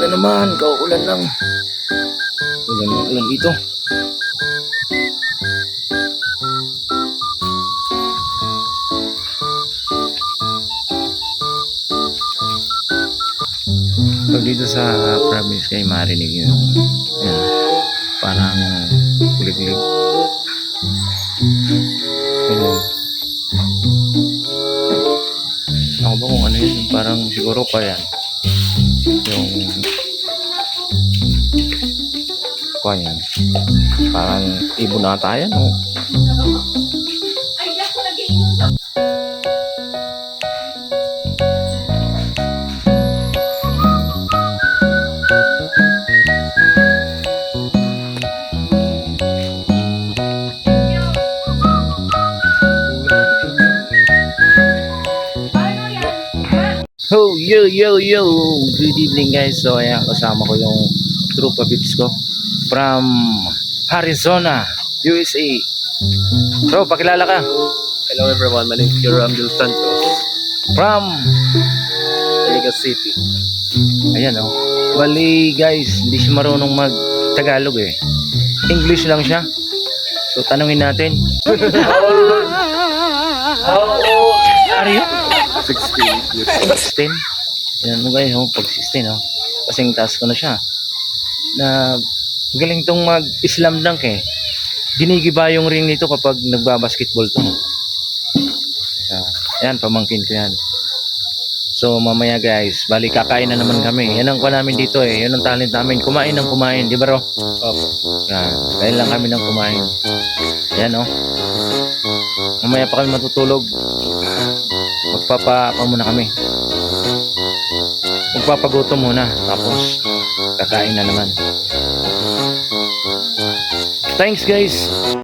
naman, kauulan lang. Ulan na ulan dito. Pag dito sa province kayo marinig yung yan, parang kuliglig. Ako ba kung ano yun, parang siguro pa yan yung kuha yan, parang ibon na tayo no? Oh, yo, yo, yo! Good evening guys. So ayan, kasama ko yung tropa bips ko from Arizona, USA. Bro, pakilala ka. Hello everyone, my name is Kiro Amdul Santos, From Liga City. ayan oh. Bali guys, hindi siya marunong mag Tagalog eh. English lang siya. So tanungin natin. Are you? 16 years. 16? Ayan mo guys, oh, pag 16 oh. Kasing taas ko na siya. Na galing tong mag-slam dunk eh. Ginigiba yung ring nito kapag nagbabasketball to. Ayan, pamangkin ko yan. So mamaya guys, bali kakain na naman kami. Yan ang kuha namin dito eh. Yan ang talent namin. Kumain ng kumain, di ba ro? Opo. Yan, kain lang kami ng kumain. Yan oh. Mamaya pa kami matutulog. Magpapa muna kami. Magpapagutom muna. Tapos kakain na naman. Thanks guys.